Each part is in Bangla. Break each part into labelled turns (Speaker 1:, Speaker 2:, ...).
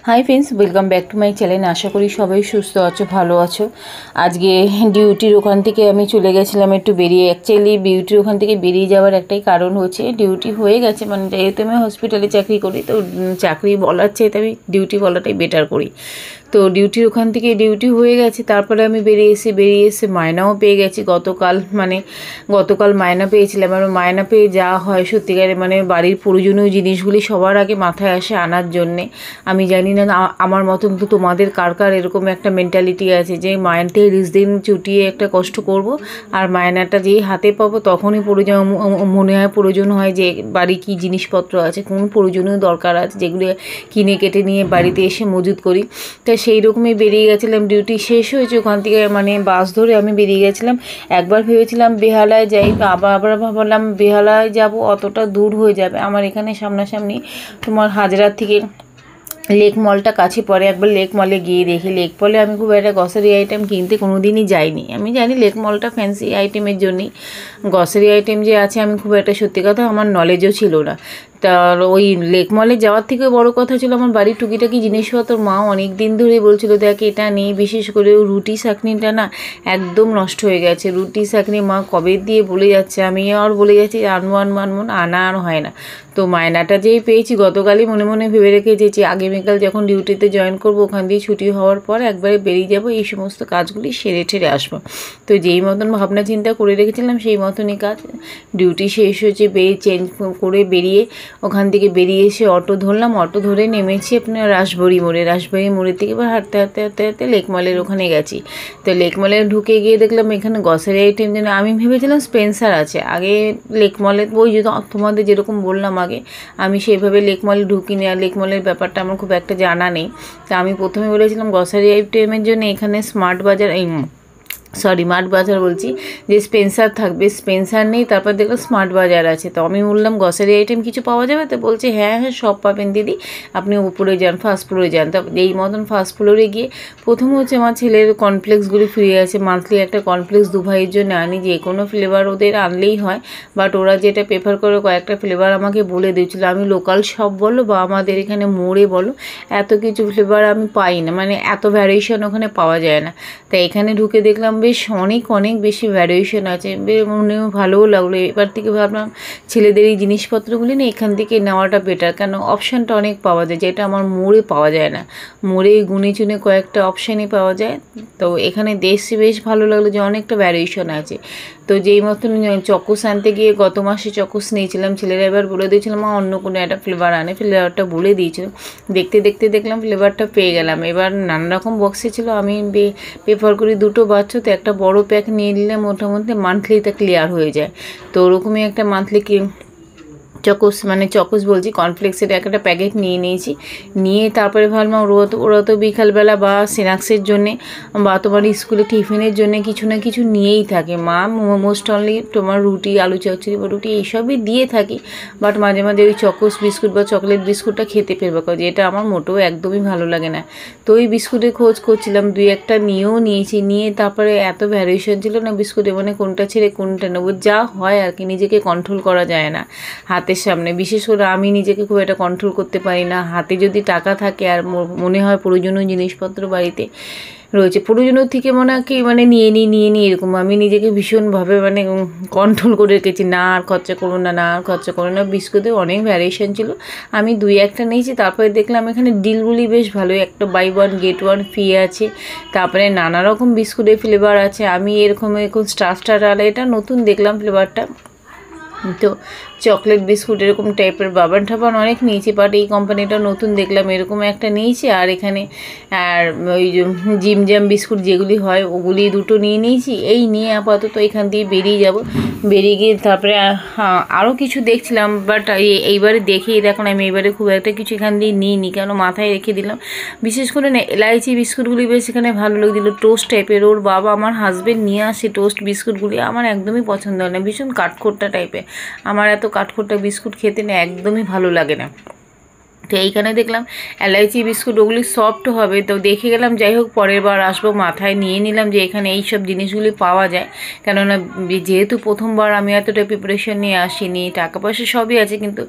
Speaker 1: High friends welcome back to my channel. आशा करी सबाई सुस्थ आछो भालो आछो। आज के डिউটির ওখান থেকে আমি চলে গেছিলাম একটু বেরিয়ে। অ্যাকচুয়ালি ডিউটির ওখান থেকে বেরিয়ে যাওয়ার একটাই কারণ হচ্ছে ডিউটি হয়ে গেছে, মানে যেহেতু আমি হসপিটালে চাকরি করি তো চাকরি বলার চাইতে আমি ডিউটি বলাটাই বেটার করি। তো ডিউটির ওখান থেকে ডিউটি হয়ে গেছে, তারপরে আমি বেরিয়ে এসে মায়নাও পেয়ে গেছি। গতকাল মায়না পেয়েছিলাম। আর মায়না পেয়ে যাওয়া হয় সত্যিকারে, মানে বাড়ির প্রয়োজনীয় জিনিসগুলি সবার আগে মাথায় আসে আনার জন্যে। আমি জানি না আমার মতন তো তোমাদের কার কার এরকম একটা মেন্টালিটি আছে যে মায়নাতে রিজদিন চুটিয়ে একটা কষ্ট করব, আর মায়নাটা যেই হাতে পাবো তখনই প্রয়োজন হয় যে বাড়ি কী জিনিসপত্র আছে, কোন প্রয়োজনীয় দরকার আছে, যেগুলো কিনে কেটে নিয়ে বাড়িতে এসে মজুত করি। তাই সেই রকমই বেরিয়ে গেছিলাম। ডিউটি শেষ হয়েছে, ওখান থেকে মানে বাস ধরে আমি বেরিয়ে গেছিলাম। একবার ভেবেছিলাম বেহালায় যাই, আবার ভাবলাম বেহালায় যাব অতটা দূর হয়ে যাবে। আমার এখানে সামনাসামনি তোমার হাজরার থেকে লেক মলটা কাছে পড়ে। একবার লেক মলে গিয়ে দেখি, লেক মলে আমি খুব একটা গ্রসারি আইটেম কিনতে কোনো দিনই যাইনি। আমি জানি লেক মলটা ফ্যান্সি আইটেমের জন্যই, গ্রসারি আইটেম যে আছে আমি খুব একটা সত্যি কথা আমার নলেজও ছিল না। তার ওই লেক মলে যাওয়ার থেকে বড় কথা ছিল আমার বাড়ির টুকিটাকি জিনিসপত্র মা অনেক দিন ধরে বলছিল দেখ এটা নেই। বিশেষ করে রুটি সাকনিটা না একদম নষ্ট হয়ে গেছে। রুটি সাকনি মা কবে দিয়ে বলে যাচ্ছে, আমি আর বলে যাচ্ছি আনবো আনা আর হয় না। তো মায়নাটা যেই পেয়েছি গতকালই মনে মনে ভেবে রেখেছি আগামীকাল যখন ডিউটিতে জয়েন করব ওখান দিয়ে ছুটি হওয়ার পর একবারে বেরিয়ে যাব, এই সমস্ত কাজগুলি সেরে ঠেরে আসবো। তো যেই মতন ভাবনা চিন্তা করে রেখেছিলাম সেই মতনই কাজ। ডিউটি শেষ হয়েছে, চেঞ্জ করে বেরিয়ে ওখান থেকে বেরিয়ে এসে অটো ধরলাম। অটো ধরে নেমেছি আপনার রাসবাড়ি মোড়ে থেকে এবার হাঁটতে লেক মলের ওখানে গেছি। তো লেক মলে ঢুকে গিয়ে দেখলাম এখানে গ্রসারি আইটেম যেন আমি ভেবেছিলাম স্পেন্সার আছে। আগে লেক মলে ওই যে তোমাদের যেরকম বললাম আগে আমি সেইভাবে লেক মলে ঢুকিনি, আর লেক মলের ব্যাপারটা আমার খুব একটা জানা নেই। তা আমি প্রথমে বলেছিলাম গ্রসারি আইটেমের জন্য এখানে মাঠ বাজার বলছি যে স্পেন্সার থাকবে, স্পেন্সার নেই। তারপর দেখলাম স্মার্ট বাজার আছে। তো আমি বললাম গ্রসারি আইটেম কিছু পাওয়া যাবে? তো বলছে হ্যাঁ সব পাবেন দিদি, আপনি উপরে যান, ফার্স্ট ফ্লোরে যান। তা এই মতন ফার্স্ট ফ্লোরে গিয়ে প্রথম হচ্ছে আমার ছেলের কর্নফ্লেক্সগুলি ফ্রি আছে। মান্থলি একটা কর্নফ্লেক্স 2 ভাইয়ের জন্য আনি, যে কোনো ফ্লেভার ওদের আনলেই হয়, বাট ওরা যেটা প্রেফার করে কয়েকটা ফ্লেভার আমাকে বলে দিয়েছিল। আমি লোকাল শপ বলো বা আমাদের এখানে মোড়ে বলো এত কিছু ফ্লেভার আমি পাই না, মানে এত ভ্যারিয়েশন ওখানে পাওয়া যায় না। তাই এখানে ঢুকে দেখলাম বেশ অনেক বেশি ভ্যারিয়েশন আছে, মনে ভালোও লাগলো। এবার থেকে ভাবলাম ছেলেদের এই জিনিসপত্রগুলি না এখান থেকে নেওয়াটা বেটার, কেন অপশানটা অনেক পাওয়া যায় যেটা আমার মোড়ে পাওয়া যায় না। মোড়ে গুনে চুনে কয়েকটা অপশানই পাওয়া যায়। তো এখানে বেশ ভালো লাগলো যে অনেকটা ভ্যারিয়েশন আছে। তো যেই মতন চকোস আনতে গিয়ে গত মাসে চকোস নিয়েছিলাম, ছেলেরা এবার বলে দিয়েছিলাম মা অন্য কোনো একটা ফ্লেভার আনে, ফ্লেভারটা বলে দিয়েছিল। দেখতে দেখলাম ফ্লেভারটা পেয়ে গেলাম। এবার নানা রকম বক্সে ছিল, আমি প্রেফার করি দুটো বাচ্চা, তো একটা বড় প্যাক নিয়ে নিলে মোটামুটি মান্থলিটা ক্লিয়ার হয়ে যায়। তো ওরকমই একটা মান্থলি চকোস বলছি কর্নফ্লেক্সের একটা প্যাকেট নিয়ে তারপরে ভাবলাম ওরা তো বিকালবেলা বা স্ন্যাক্সের জন্যে বা তোমার স্কুলে টিফিনের জন্য কিছু না কিছু নিয়েই থাকে। মা মোস্ট অনলি তোমার রুটি, আলু চচ্চড়ি বা রুটি এইসবই দিয়ে থাকি, বাট মাঝে মাঝে ওই চকোস বিস্কুট বা চকলেট বিস্কুটটা খেতে ফেলবো, যেটা আমার মোটেও একদমই ভালো লাগে না। তো ওই বিস্কুটের খোঁজ করছিলাম, 2-1টা নিয়ে তারপরে এত ভ্যারিয়েশন ছিল না বিস্কুটে, মানে কোনটা ছেড়ে কোনটা নেবো যা হয় আর কি, নিজেকে কন্ট্রোল করা যায় না হাতের সামনে। বিশেষ করে আমি নিজেকে খুব একটা কন্ট্রোল করতে পারি না। হাতে যদি টাকা থাকে আর মনে হয় প্রয়োজনীয় জিনিসপত্র বাড়িতে রয়েছে, প্রয়োজনীয় থেকে মনে হয় কি মানে নিয়ে নিই এরকম আমি নিজেকে ভীষণভাবে মানে কন্ট্রোল করে রেখেছি, না আর খরচা করো না। বিস্কুটে অনেক ভ্যারিয়েশন ছিল, আমি 2-1টা নিয়েছি। তারপরে দেখলাম এখানে ডিলগুলি বেশ ভালোই, একটা বাই 1 গেট 1 ফ্রি আছে। তারপরে নানা রকম বিস্কুটের ফ্লেভার আছে। আমি এরকম স্টার এটা নতুন দেখলাম ফ্লেভারটা। তো চকলেট বিস্কুট এরকম টাইপের বাবান অনেক নিয়েছি, বাট এই কোম্পানিটা নতুন দেখলাম এরকম একটা নিয়েছি। আর এখানে ওই জিমজাম বিস্কুট যেগুলি হয় ওগুলি 2টো নিয়েছি। এই নিয়ে আপাতত এখান দিয়ে বেরিয়ে গিয়ে তারপরে আরও কিছু দেখছিলাম, বাট এইবারে দেখেই দেখুন আমি এবারে খুব একটা কিছু এখান দিয়ে নিইনি, কেন মাথায় রেখে দিলাম। বিশেষ করে না এলাইচি বিস্কুটগুলি বেশ এখানে ভালো লাগছিলো, টোস্ট টাইপের। ওর বাবা আমার হাজব্যান্ড নিয়ে আসে টোস্ট বিস্কুটগুলি, আমার একদমই পছন্দ হয় না, ভীষণ কাঠখোট্টা টাইপের। আমার এত কাঠখোট্টা বিস্কুট খেতে না একদমই ভালো লাগে না। তো এইখানে দেখলাম এলাইচি বিস্কুট, ওগুলি সফট হবে, তো দেখে গেলাম। যাই হোক, পরের বার আসবো, মাথায় নিয়ে নিলাম যে এখানে এই সব জিনিসগুলি পাওয়া যায়। কেননা যেহেতু প্রথমবার আমি এতটা প্রিপারেশন নিয়ে আসিনি, টাকা পয়সা সবই আছে, কিন্তু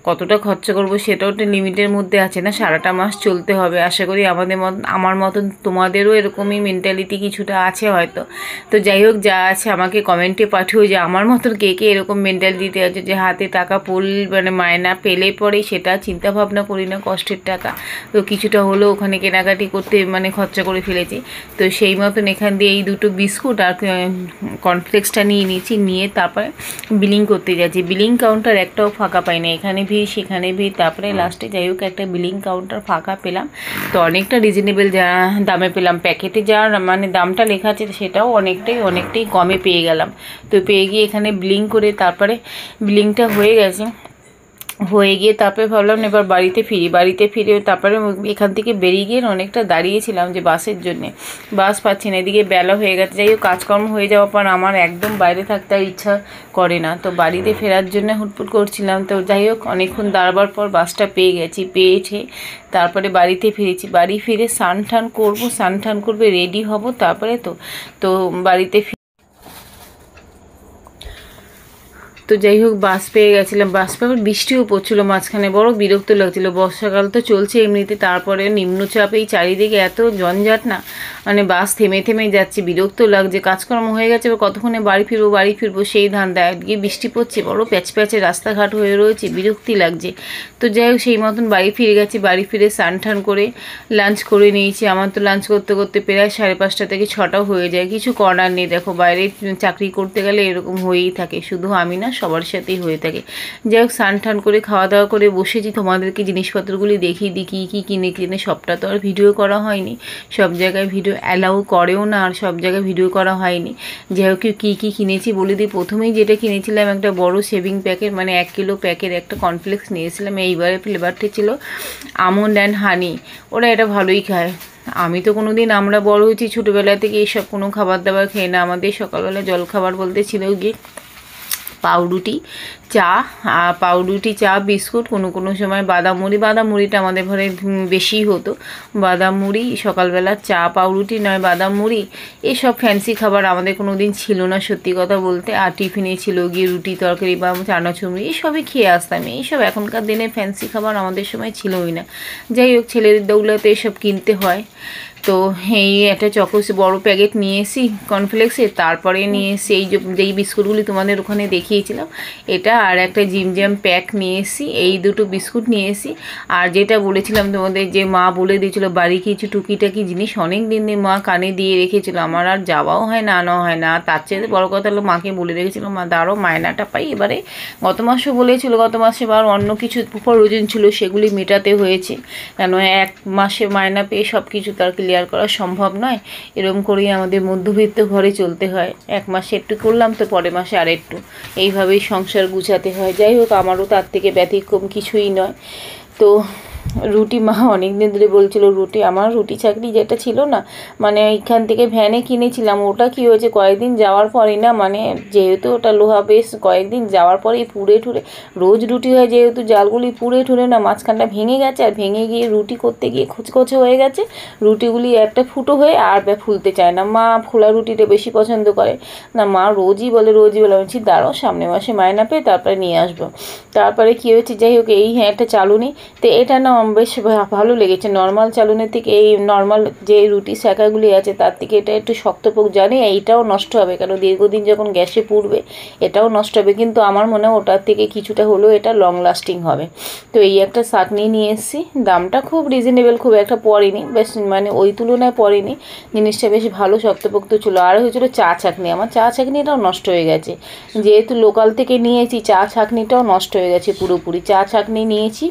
Speaker 1: কতটা খরচা করবো সেটাও একটা লিমিটের মধ্যে আছে না, সারাটা মাস চলতে হবে। আশা করি আমার মতন তোমাদেরও এরকমই মেন্টালিটি কিছুটা আছে হয়তো। তো যাই হোক, যা আছে আমাকে কমেন্টে পাঠিও যে আমার মতন কে কে এরকম মেন্টালিটিতে আছে, যে হাতে টাকা মানে মায়না পেলে পরে সেটা চিন্তাভাবনা করি না, কষ্টের টাকা তো কিছুটা হলেও ওখানে কেনাকাটি করতে মানে খরচা করে ফেলেছি। তো সেই মতন এখান দিয়ে এই দুটো বিস্কুট আর কর্নফ্লেক্সটা নিয়ে নিয়েছি, নিয়ে তারপরে বিলিং করতে যাচ্ছি। বিলিং কাউন্টার একটাও ফাঁকা পাই না, এখানে ভিড় সেখানে ভিড়, তারপরে লাস্টে যাই হোক একটা বিলিং কাউন্টার ফাঁকা পেলাম। তো অনেকটা রিজনেবল যা দামে পেলাম, প্যাকেটে যা মানে দামটা লেখা আছে সেটাও অনেকটাই কমে পেয়ে গেলাম। তো পেয়ে গিয়ে এখানে বিলিং করে তারপরে বিলিংটা হয়ে গিয়ে তারপরে ভাবলাম এবার বাড়িতে ফিরে তারপরে এখান থেকে বেরিয়ে গিয়ে অনেকটা দাঁড়িয়েছিলাম যে বাসের জন্যে, বাস পাচ্ছি না, এদিকে বেলা হয়ে গেছে। যাই হোক, কাজকর্ম হয়ে যাওয়ার পর আমার একদম বাইরে থাকতে আর ইচ্ছা করে না, তো বাড়িতে ফেরার জন্য হুটপুট করছিলাম। তো যাই হোক, অনেকক্ষণ দাঁড়াবার পর বাসটা পেয়েছে তারপরে বাড়িতে ফিরেছি। বাড়ি ফিরে স্নান টান করবে, রেডি হব, তারপরে তো বাড়িতে তো যাই হোক, বাস পেয়ে গেছিলাম। বাস পেয়ে বৃষ্টিও পড়ছিল মাঝখানে, বড় বিরক্ত লাগছিল। বর্ষাকাল তো চলছে এমনিতে, তারপরে নিম্নচাপেই চারিদিকে এত জঞ্জাট না, মানে বাস থেমে যাচ্ছে, বিরক্ত লাগছে। কাজকর্ম হয়ে গেছে, কতক্ষণে বাড়ি ফিরবো সেই ধান্দা। একদিকে বৃষ্টি পড়ছে, বড় প্যাচে রাস্তাঘাট হয়ে রয়েছে, বিরক্তি লাগছে। তো যাই হোক, সেই মতন বাড়ি ফিরে গেছি। বাড়ি ফিরে স্নান টান করে লাঞ্চ করে নিয়েছি। আমার তো লাঞ্চ করতে প্রায় 5:30 থেকে 6টাও হয়ে যায়, কিছু করার নেই। দেখো, বাইরে চাকরি করতে গেলে এরকম হয়েই থাকে, শুধু আমি না, সবার সাথেই হয়ে থাকে। যাই হোক, স্নান টান করে খাওয়া দাওয়া করে বসেছি, তোমাদেরকে জিনিসপত্রগুলি দেখিয়ে দিই কী কিনে। সবটা তো আর ভিডিও করা হয়নি, সব জায়গায় ভিডিও অ্যালাউ করেও না, আর সব জায়গায় ভিডিও করা হয়নি। যাই হোক, কী কিনেছি বলে দিই। প্রথমেই যেটা কিনেছিলাম, একটা বড় সেভিং প্যাকেট, মানে 1 কিলো প্যাকের একটা কর্নফ্লেক্স নিয়েছিলাম। এইবারে ফ্লেভারটি ছিল আমন্ড অ্যান্ড হানি। ওরা এটা ভালোই খায়। আমি তো আমরা বড় হয়েছি ছোটোবেলা থেকে এইসব কোনো খাবার দাবার খেয়ে না। আমাদের সকালবেলা জলখাবার বলতে ছিল গিয়ে পাউরুটি চা বিস্কুট, কোনো সময় বাদাম মুড়িটা আমাদের ঘরে বেশি হতো। বাদাম মুড়ি সকালবেলা, চা পাউরুটি নয় বাদাম মুড়ি, এসব ফ্যান্সি খাবার আমাদের কোনো দিন ছিল না সত্যি কথা বলতে। আর টিফিনে ছিল গিয়ে রুটি তরকারি বা চানাচুর, এইসবই খেয়ে আসতাম। এইসব এখনকার দিনে ফ্যান্সি খাবার আমাদের সময় ছিলই না। যাই হোক, ছেলেদের দৌলতে এসব কিনতে হয়। তো এই একটা বড় প্যাকেট নিয়ে এসি কর্নফ্লেক্সের, তারপরে নিয়ে এসি যেই বিস্কুটগুলি তোমাদের ওখানে দেখিয়েছিলাম এটা, আর একটা জিমজাম প্যাক নিয়ে এসি, এই দুটো বিস্কুট নিয়ে এসি। আর যেটা বলেছিলাম তোমাদের, যে মা বলে দিয়েছিলো বাড়ি কিছু টুকিটাকি জিনিস অনেক দিন মা কানে দিয়ে রেখেছিলো, আমার আর যাওয়াও হয় না, আনাও হয় না। তার চেয়ে বড় কথা হলো, মাকে বলে রেখেছিলো মা দাঁড়ো মায়নাটা পাই। এবারে গত মাসে আর অন্য কিছু প্রয়োজন ছিল, সেগুলি মেটাতে হয়েছে। কেন 1 মাসে মায়না পেয়ে সব কিছু তার ক্লিয়ার করা সম্ভব নয়। এরকম করেই আমাদের মধ্যবিত্ত ঘরে চলতে হয়। 1 মাসে একটু করলাম, তো পরের মাসে আর একটু, এইভাবেই সংসার গুছাতে হয়। যাই হোক, আমারও তার থেকে ব্যতিক্রম কিছুই নয়। তো রুটি মা অনেক দিন ধরে বলছিল, আমার রুটি চাকরি যেটা ছিল না, মানে এইখান থেকে ভ্যানে কিনেছিলাম, ওটা কি হয়েছে কয়েকদিন যাওয়ার পরেই না, মানে যেহেতু ওটা লোহা বেশ কয়েকদিন যাওয়ার পরেই পুড়ে ঠুরে, রোজ রুটি হয় যেহেতু, জালগুলি পুড়ে ঠুরে না মাঝখানটা ভেঙে গেছে, আর ভেঙে গিয়ে রুটি করতে গিয়ে খচখচে হয়ে গেছে। রুটিগুলি একটা ফুটো হয়ে আর ফুলতে চায় না। মা ফোলা রুটিটা বেশি পছন্দ করে না, মা রোজই বলে আমি বলছি দাঁড়াও সামনে মাসে মায়না পেয়ে তারপরে নিয়ে আসবো। তারপরে কী হয়েছে, যাই হোক, একটা চালুনি, তো এটা না বেশ ভালো লেগেছে। নর্মাল চালুনের থেকে এই নর্মাল যে রুটি শাঁখাগুলি আছে তার থেকে এটা একটু শক্তপোক, জানি এইটাও নষ্ট হবে, কারণ দীর্ঘদিন যখন গ্যাসে পুড়বে এটাও নষ্ট হবে, কিন্তু আমার মনে হয় ওটার থেকে কিছুটা হলেও এটা লং লাস্টিং হবে। তো এই একটা ছাঁকনি নিয়ে এসেছি, দামটা খুব রিজনেবল, খুব একটা পড়েনি, বেশ মানে ওই তুলনায় পড়েনি, জিনিসটা বেশ ভালো শক্তপোক্ত ছিল। আর হয়েছিল চা ছাঁকনি, আমার চা ছাঁকনিটাও নষ্ট হয়ে গেছে, যেহেতু লোকাল থেকে নিয়েছি চা ছাঁকনিটাও নষ্ট হয়ে গেছে পুরোপুরি। চা ছাঁকনি নিয়েছি,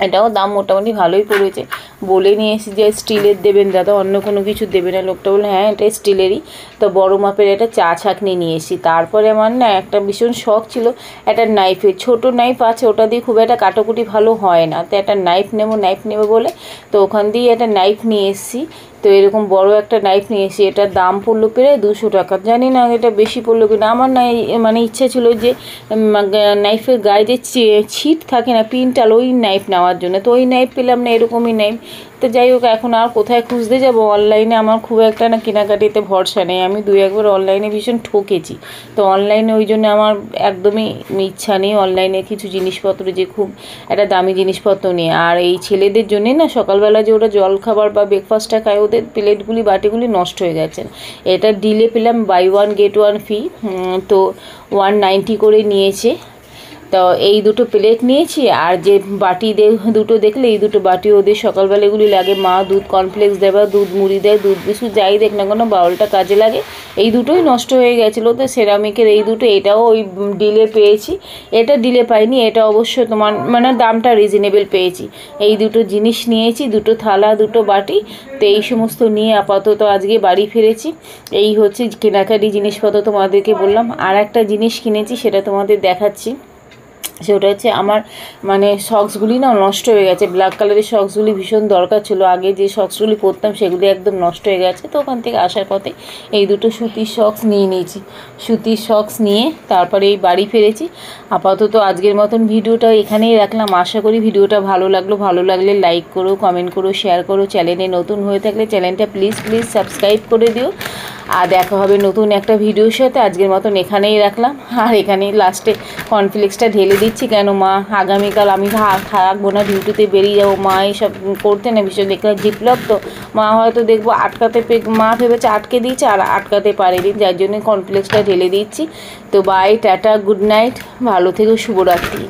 Speaker 1: এটাও দাম মোটামুটি ভালোই পড়েছে। বলে নিয়ে এসেছি যে স্টিলের দেবেন দাদা, অন্য কোনো কিছু দেবে না। লোকটা বলে হ্যাঁ এটা স্টিলেরই। তো বড় মাপের একটা চা ছাঁকনি নিয়ে এসেছি। তারপরে আমার না একটা ভীষণ শখ ছিল একটা নাইফের, ছোট নাইফ আছে, ওটা দিয়ে খুব একটা কাটাকুটি ভালো হয় না, তো একটা নাইফ নেবো বলে, তো ওখান দিয়ে একটা নাইফ নিয়ে এসেছি। তো এরকম বড় একটা নাইফ নিয়ে এসে এটার দাম পড়লো প্রায় 200 টাকা। জানি না এটা বেশি পড়লো কিনা। আমার মানে ইচ্ছা ছিল যে নাইফের গায়ে যে ছিট থাকে না পিনটাল, ওই নাইফ নেওয়ার জন্য। তো ওই নাইফ পেলাম না, এরকমই নাইফ। তো যাই হোক, এখন আর কোথায় খুঁজতে যাব? অনলাইনে আমার খুব একটা না কেনাকাটিতে ভরসা নেই। আমি 2-1বার অনলাইনে ভীষণ ঠকেছি। তো অনলাইনে ওই জন্য আমার একদমই ইচ্ছা নেই অনলাইনে কিছু জিনিসপত্র যে খুব একটা দামি জিনিসপত্র নিয়ে। আর এই ছেলেদের জন্যে না সকালবেলা যে ওরা জলখাবার বা ব্রেকফাস্টটা খায়, ওদের প্লেটগুলি বাটিগুলি নষ্ট হয়ে গেছে। এটা ডিলে পেলাম, বাই 1 get 1 ফ্রি। তো 190 করে নিয়েছে। তো এই দুটো প্লেট নিয়েছি, আর যে বাটি দুটো দেখলে, এই দুটো বাটি ওদের সকালবেলা এগুলি লাগে। মা দুধ কর্নফ্লেক্স দেয় বা দুধ মুড়ি দেয়, দুধ বিস্কুট যাই দেখ না কোনো, বাউলটা কাজে লাগে। এই দুটোই নষ্ট হয়ে গেছিলো, তো সেরামিকের এই দুটো, এটাও ওই ডিলে পেয়েছি। এটা ডিলে পাইনি, এটা অবশ্য তোমার মানে দামটা রিজনেবল পেয়েছি। এই দুটো জিনিস নিয়েছি, দুটো থালা, দুটো বাটি। তো এই সমস্ত নিয়ে আপাতত আজকে বাড়ি ফিরেছি। এই হচ্ছে কেনাকাটি জিনিসপত্র তোমাদেরকে বললাম। আর একটা জিনিস কিনেছি, সেটা তোমাদের দেখাচ্ছি। সেটা হচ্ছে আমার মানে সক্সগুলি না নষ্ট হয়ে গেছে। ব্ল্যাক কালারের সক্সগুলি ভীষণ দরকার ছিল, আগে যে সক্সগুলি পরতাম সেগুলি একদম নষ্ট হয়ে গেছে। তো ওখান থেকে আসার পথে এই দুটো সুতির সক্স নিয়ে নিয়েছি। সুতির সক্স নিয়ে তারপরে এই বাড়ি ফিরেছি। আপাতত আজকের মতন ভিডিওটা এখানেই রাখলাম। আশা করি ভিডিওটা ভালো লাগলো। ভালো লাগলে লাইক করো, কমেন্ট করো, শেয়ার করো। চ্যানেলে নতুন হয়ে থাকলে চ্যানেলটা প্লিজ সাবস্ক্রাইব করে দিও। আর দেখা হবে নতুন একটা ভিডিওর সাথে। আজকের মতন এখানেই রাখলাম। আর এখানেই লাস্টে কর্নফ্লেক্সটা ঢেলে দিচ্ছি, কেন মা আগামীকাল আমি থাকবো না, ডিউটিতে বেরিয়ে যাবো। মা এইসব করতে না ভীষণ, দেখলাম জিপলক তো মা হয়তো দেখবো আটকাতে, মা ভেবেছে আটকে দিয়েছে আর আটকাতে পারেনি, যার জন্য কর্নফ্লেক্সটা ঢেলে দিচ্ছি। তো বাই, টাটা, গুড নাইট, ভালো থেকো, শুভরাত্রি।